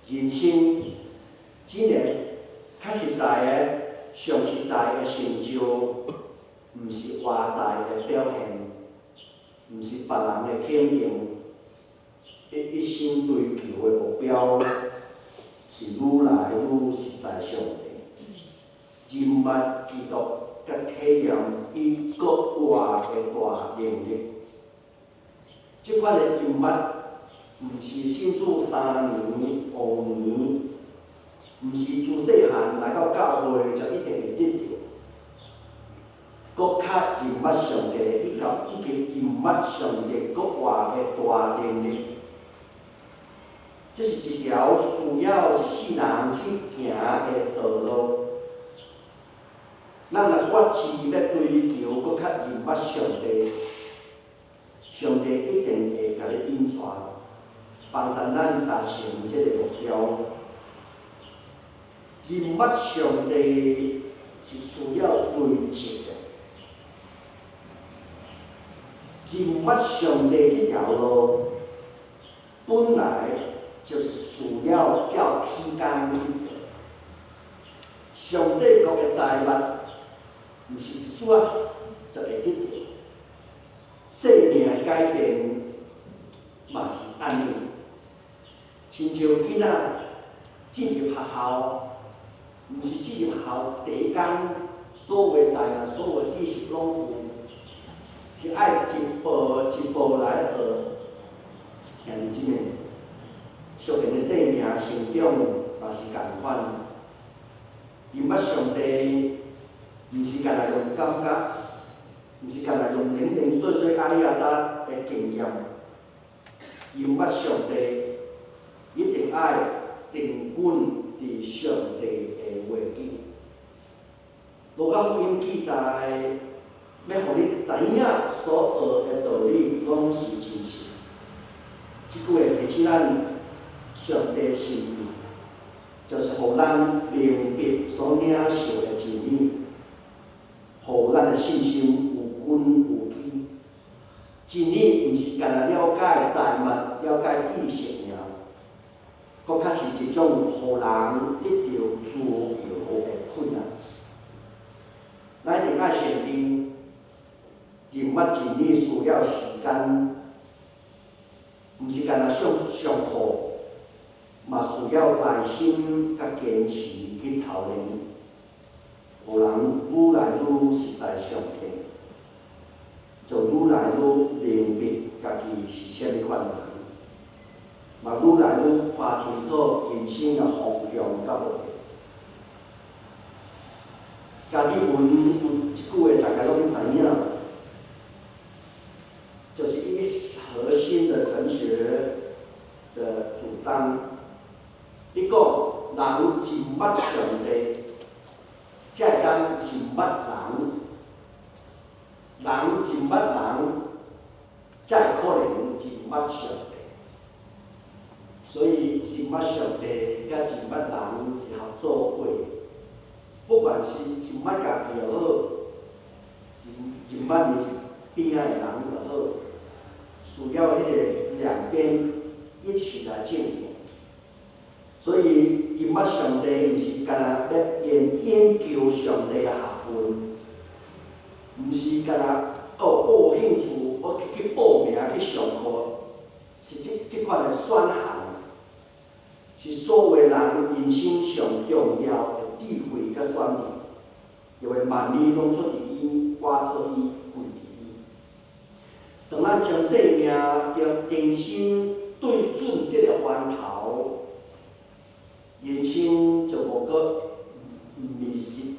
人生真个较实在的、上实在的成就，毋是外在的表现。毋是别人的肯定，一生追求的目标是愈来愈实在上帝，认捌基督，甲体验伊国外的大能力。即款的认捌，毋是信主3年、5年，毋是自细汉来到教会就一定会得到。搁较认捌上帝，已经认捌上帝国外的大能力，这是一条需要一世人去行的道路。咱若决志要追求，搁较认捌上帝，上帝一定会甲你引线，帮助咱达成这个目标。认捌上帝是需要累积的。认捌上帝这条路，本来就是需要照天工去做。上帝国的财物，毋是一撮就会得到。生命的改变，嘛是安尼。亲像囡仔进入学校，毋是进入学校第一天，所有的财物、所有的知识拢有。是爱一步一步来学，兄弟姊妹，属灵的生命成长嘛是共款。认捌上帝，毋是干来用感觉，毋是干来用零零碎碎阿里阿扎的经验。认捌上帝，一定爱定稳伫上帝的话语。路加福音记载。要互你知影所学的道理，拢是真实。即句话提醒咱，上帝的心意，就是互咱明白所领受的真理，互咱的信心有根有基。真理毋是干来了解财物、了解知识尔，搁较是一种互人得到自由的困难。咱一定爱先听。认捌真理需要时间，毋是干那上课，嘛需要耐心甲坚持去操练，互人愈来愈实在上帝，就愈来愈明白家己是啥物款人，嘛愈来愈看清楚人生的方向甲目的。家己文有一句话，大家拢知影。就是一核心的神学的主张，伊讲人认捌上帝，才会当认捌人；人认捌人，才会可能认捌上帝。所以认捌上帝甲认捌人是合作伙，不管是认捌家己也好，认捌你边仔的人也好。需要迄个两边一起来进行。所以，今仔上帝毋是干那研究上帝的学问，毋是干那我有兴趣，我去报名去上课，是即款的选项，是所有人人生上重要的智慧甲选择。因为万年拢出伫伊，我讨伊跪伫伊。当咱将生命定心对准即个源头，人生就无搁迷失，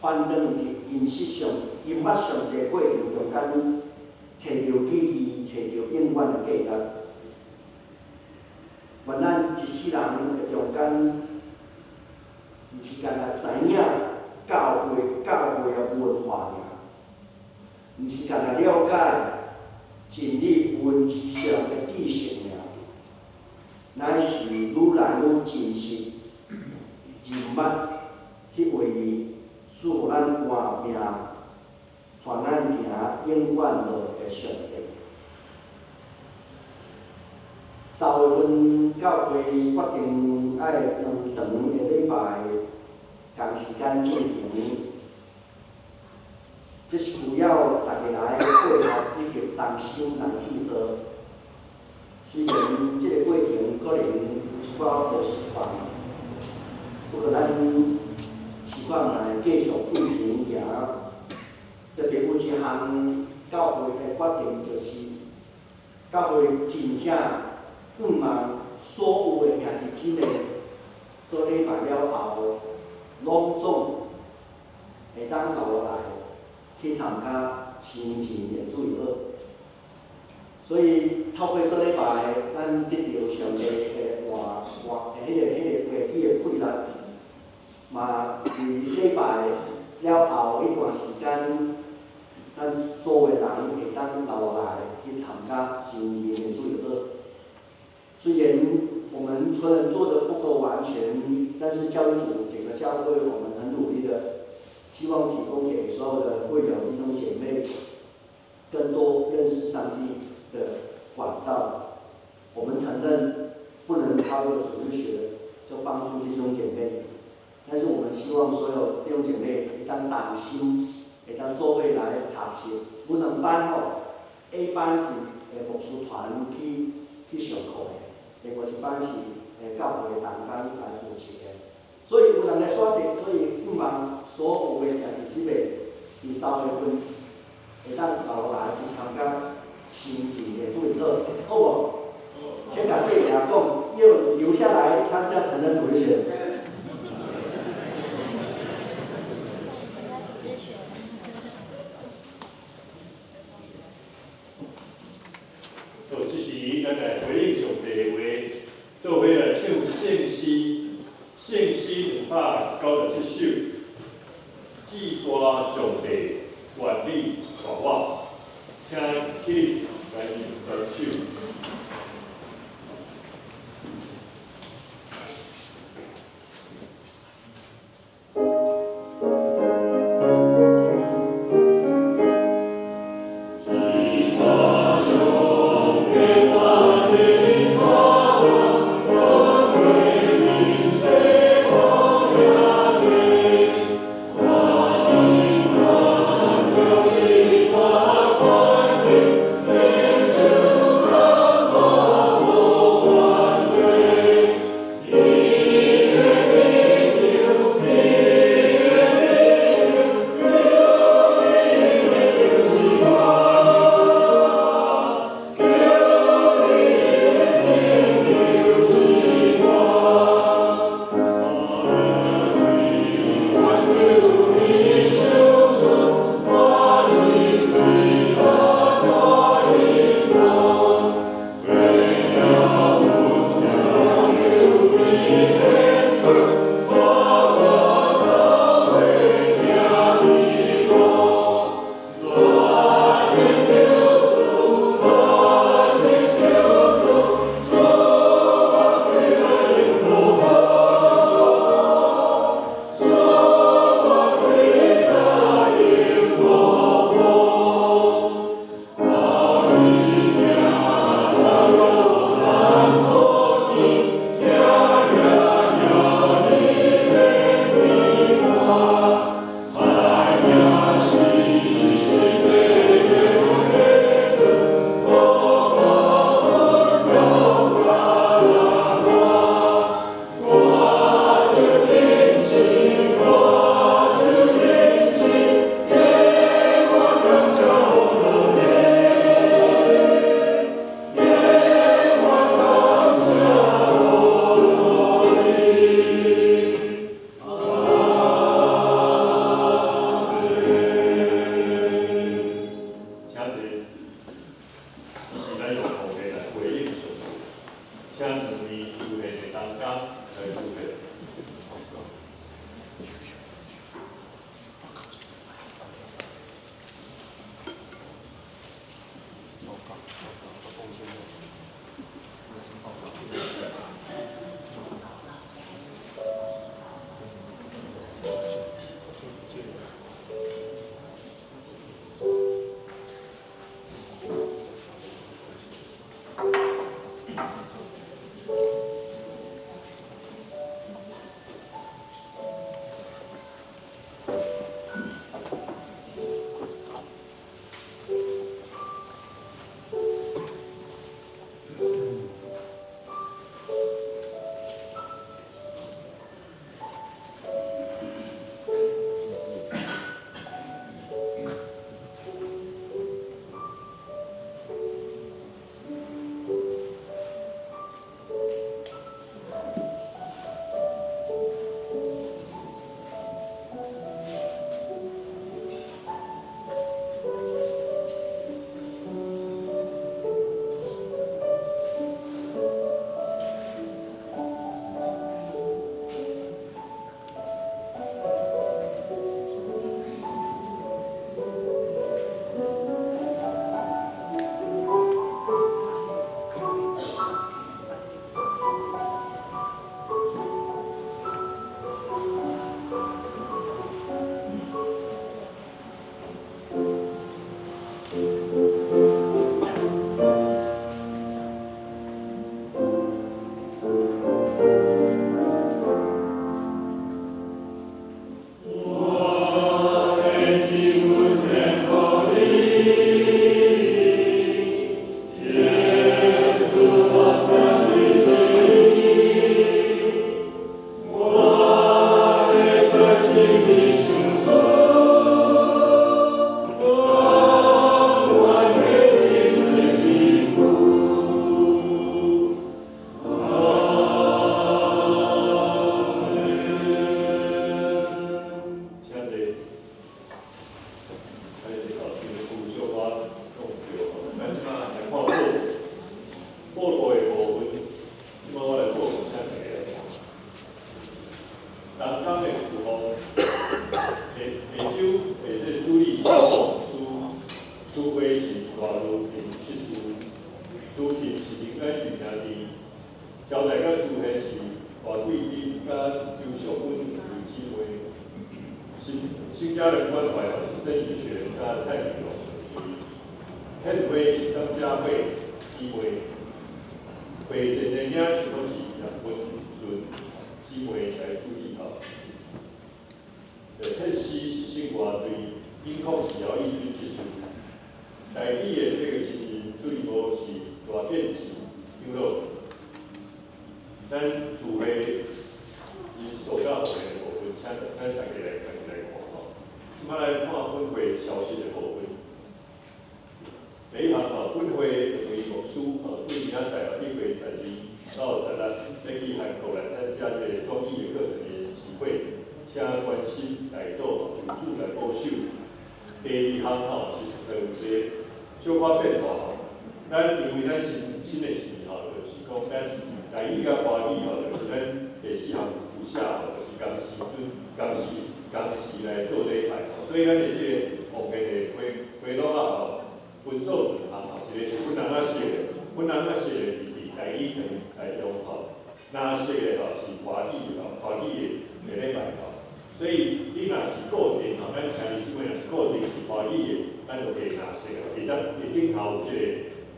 反正伫现实上、音乐上的过程中间，找到意义，找到永远的价值。愿咱一世人的中间，毋是干那知影教会的文化尔，毋是干那了解真理文字上的知识尔，乃是愈来愈真实。人物迄位使咱活命、传咱行永远路的上帝。3月份教会决定爱2长的礼拜同时间进行，这是需要大家来配合以及同心来去做。虽然这个过程可能有一寡无习惯。不过，咱习惯来继续进行行，特别有一项教会的决定，就是教会真正望所有的兄弟姊妹做礼拜了后，拢总会当留来去参加新前的主日学。所以透过做礼拜，咱得到上帝的话迄个话语的配合。嘛，伫礼拜了后一段时间，咱所有人会当留来去参加新年的主日学。虽然我们可能做的不够完全，但是教会组整个教会我们很努力的，希望提供给所有的会友弟兄姐妹更多认识上帝的管道。我们承认不能超越主日学，就帮助弟兄姐妹。但是我们希望所有弟兄姐妹会当同心，会当做伙来学习。阮两班A 班是牧师团去上课的，另外一班是教会的同工来主持的。所以有人来选择，所以希望所有的兄弟姊妹伫3月份会当留来去参加新年的主日学，好无？请甲对家讲，要留下来参加成人主日学。这时，咱来回应上帝的话，做伙来唱圣诗297首，至歌上帝，愿你带我，请起来演奏。我东港的厨房，下周这主理苏辉是大陆评技术，苏评是应该评价的，交代甲苏黑是大贵宾甲优秀分有机会，新加人关怀是郑宇璇加蔡明龙，献花是张家慧机会，会见的影全部是杨文顺机会来处理好。献诗是姓外队，音控是姚义军技术。台语的这个是主理部是大变是张乐，咱主会以受到的部分，请咱大家来看吼。即摆来看本会消息的部分。第一项本会为牧师对明仔载1月12到16要去韩国来参加这个专业的课程的聚会，请关心来到有志来保守。第二项是有一个小可变化，咱因为咱新的一年就是讲咱台语甲华语就是咱第4项有写就是同时来做礼拜，所以咱的这个方面的回落分做2项，一个是本人写的，伫台语来用那写的是华语的礼拜所以你若是固定咱家己基本上是固定是华语的，咱就可以拿写了。伫顶头有即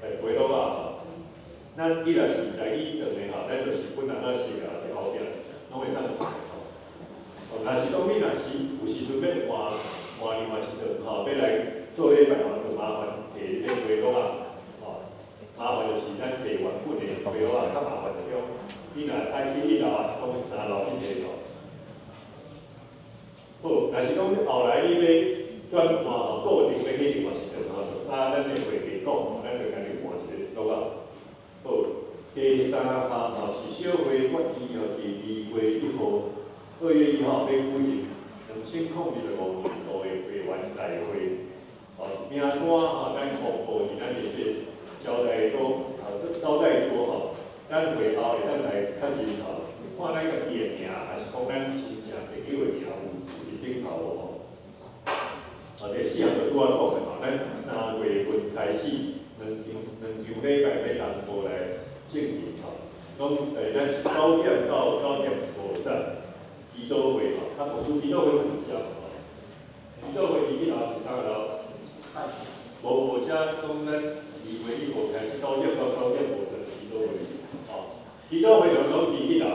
个回落咱你若是台语长的咱就是本人写的伫后壁，拢会当用。若是讲你若是有时阵要换另外一段要来做礼拜就麻烦摕迄回落麻烦就是咱摕原本的回落较麻烦着种。你若爱去1楼是讲3楼去摕好，若是讲后来你要转换固定要去另外一段咱的会计讲咱就甲你换一个落好，第3项是小会决议第2月1号，2月1號要举行2025年度的会员大会。名单咱公布伫咱的这招待桌咱会后会当来较认看咱家己的名，还是讲咱真正第9月有伫顶头第4项就拄仔讲的咱3月份开始两场礼拜要同步来进行拢咱是9点到9点5站，基督会无输基督会很少基督会伫1楼是3楼。无遮讲咱2月1号开始9点到9点5站基督会，基督会就拢伫1楼，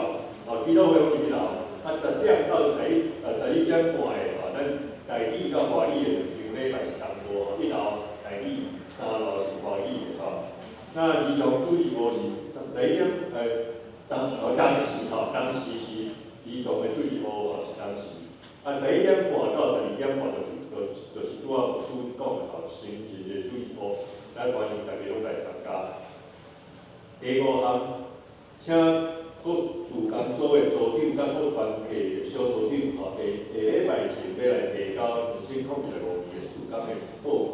基督会拢伫1楼，10点到11点半的咱台语甲华语的两场礼拜是同步，1楼台语，3楼是华语的那儿童主义部是11点当时是儿童的主义部是当时，11点半到12点半就是拄仔牧师讲的星期日的主义部，咱欢迎大家拢来参加。第5项，请各事工组的组长甲各团体的小组长下礼拜前要来提交2025年的事工的报告，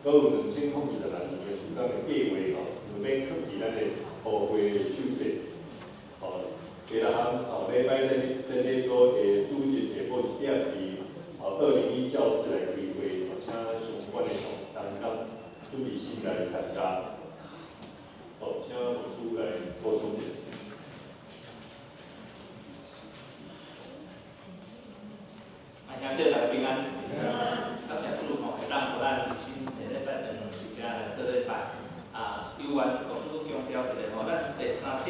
搁有2026年的事工的计划就免放伫咱的部会手册。第6项，礼拜咱咧做主日下晡1点201教室来开会，请相关的同工准备心来参加。请牧师来补充一下。兄弟大家平安，感谢主会当互咱新下礼拜2日遮来做礼拜。有缘牧师强调一下咱第3点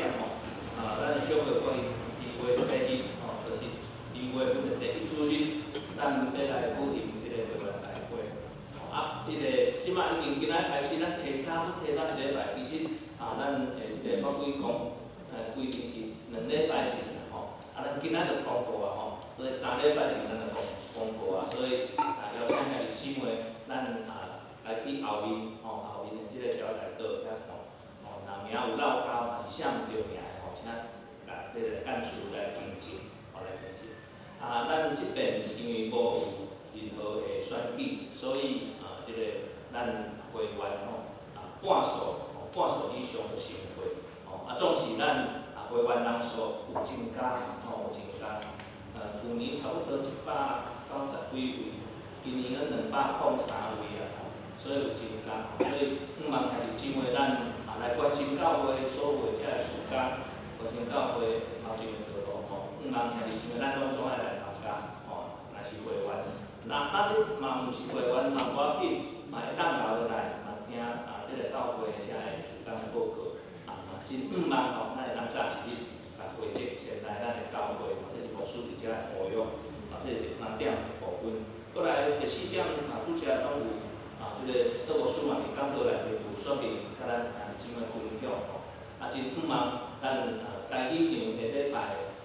咱的小会关于2月8日就是2月份的第1主日，咱要来举行这个会员大会。即摆已经今仔开始，咱提早1礼拜，其实咱这个法规讲规定是2礼拜前咱今仔就公布所以3礼拜前咱就公布所以邀请家己姊妹，咱来去后面的这个招待桌遐看，若名有漏交，若是写毋着名的请这个干事来评证，来评证。咱这边因为无有任何的选举，所以这个咱会员半数以上的成会，总是咱会员人数有增加，去年差不多190几位，今年个203位啊，所以有增加，所以希望还是尽为咱来关心教会所有遮个事工，关心教会头前个道路吼，希望还是尽为咱拢总爱来参加吼，若是会员，那你嘛毋是会员，嘛无要紧，嘛会当留落来，听即个教会遮个事工报告，真希望吼，咱会当早一日来会籍前来咱的教会，这是牧师伫遮个呼吁，这是第3点部分。过来第4点，拄则拢有即个德牧师嘛伫讲道内面有说明，甲咱姊妹分享吼。真希望咱台语场下礼拜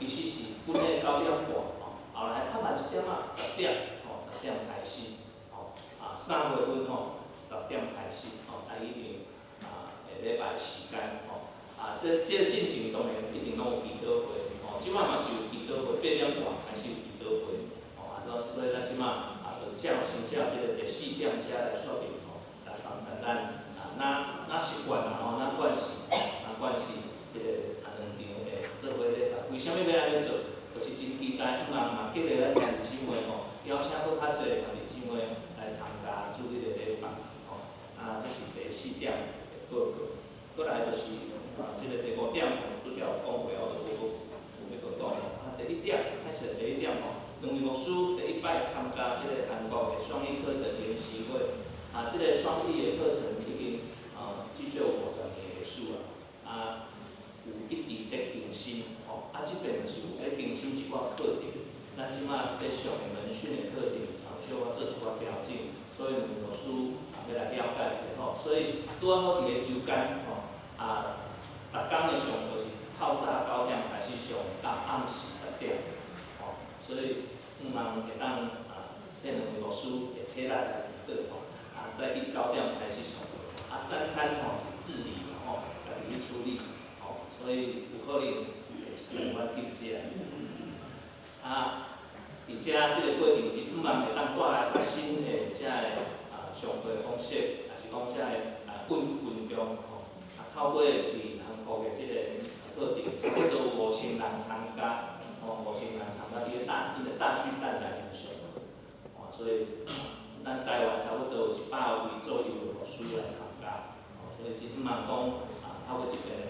其实是本来9点半吼，后来较慢1点10点10点开始3月份10点开始台语场下礼拜时间这个进程当然一定拢有祈祷会即摆嘛是有祈祷会8点半开始有祈祷会所以咱即摆就先照即个第4点遮来说明来帮助咱那习惯那惯势即个2场会做伙咧为虾米要安尼做？就是真期待，希望嘛激励咱弟兄姊妹邀请搁较侪弟兄姊妹来参加主日的礼拜这是第4点的报告。过来就是即个第5点拄则有讲过有要搁讲第1点开始第1点两位牧师第1摆参加即个韩国的双语课程研习会即个双语的课程已经至少有50年的历史有一直在更新即边就是有在更新一寡课程，咱即摆在上的门训的课程小可做一寡调整，所以两位牧师要来了解一下所以拄好伫个周间逐工的上课是透早9点开始上，到暗时10点所以希望会当这两位牧师会体力来辅导在9点开始上课3餐是自理家己去处理所以有可能会一晚紧接伫遮即个过程是希望会当带来较新的遮个上课方式，也是讲遮个运动透过伫韩国的即个课程，差不多有5000人参加，5000人参加，伊个大巨蛋来分享所以咱台湾差不多有100位左右的牧师来参加所以真希望讲透过这边的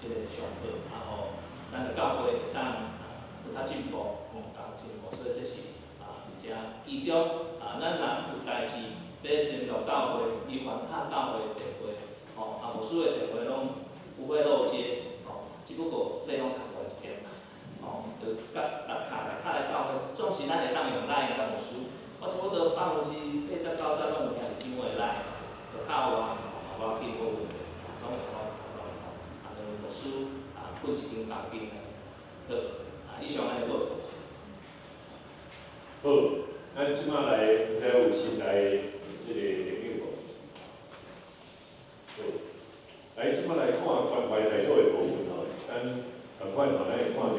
即个上课，然后咱的教会会当更较进步，所以这是伫遮其中咱若有代志要联络教会，伊凡敲教会的电话牧师的电话拢有法路接只不过费用较高一点就甲敲来教会，总是咱会当用咱甲牧师，我差不多80%、80%、90%拢有兄弟姊妹来，就敲我无要紧，无问题，拢会通，两位牧师分一间房间，好，以上安尼报告。好，咱即摆来，毋知有新来即个朋友无？好，来即摆来看关怀台岛的部分咱同款咱会看到伫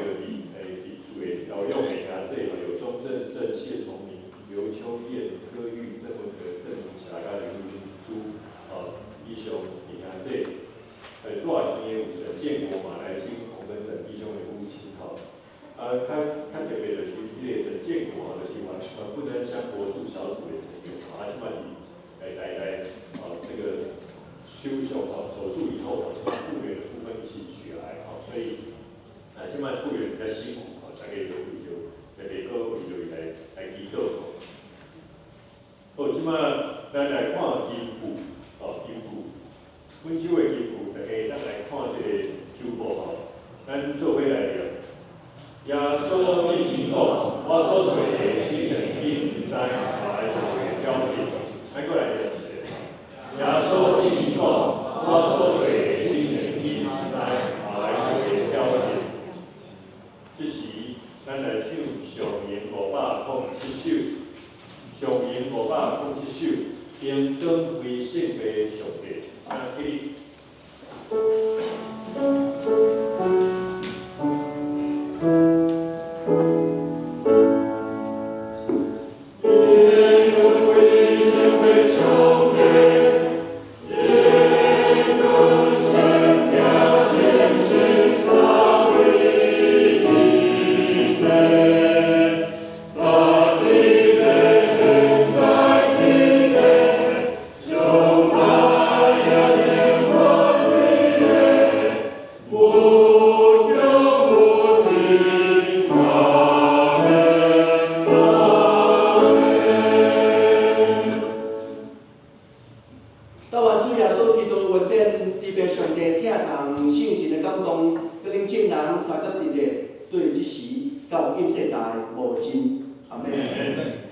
厝的调用的兄弟有钟正胜、谢崇明、刘秋燕、柯玉、郑文哲、郑明霞、刘明珠以上弟兄弟，带今也有沈建国、马来金、洪等等弟兄的父亲较特别就是迄个沈建国就是不能乡国术小组的成员即摆是来这个手术以后复原的部分一起学来所以即摆复原比较辛苦大家就特别各位就来祈祷好，即摆咱来看金谱金谱，阮州的金谱大家咱来看这个周报咱做伙来聊。耶稣的道，我所做的，你能记在来标记。咱过来聊一下。耶稣的道，我所做的，你能记在来标记。这时，咱来唱上言507首，上言507首，平等为圣的上帝。起立。到应世代无尽，阿妹。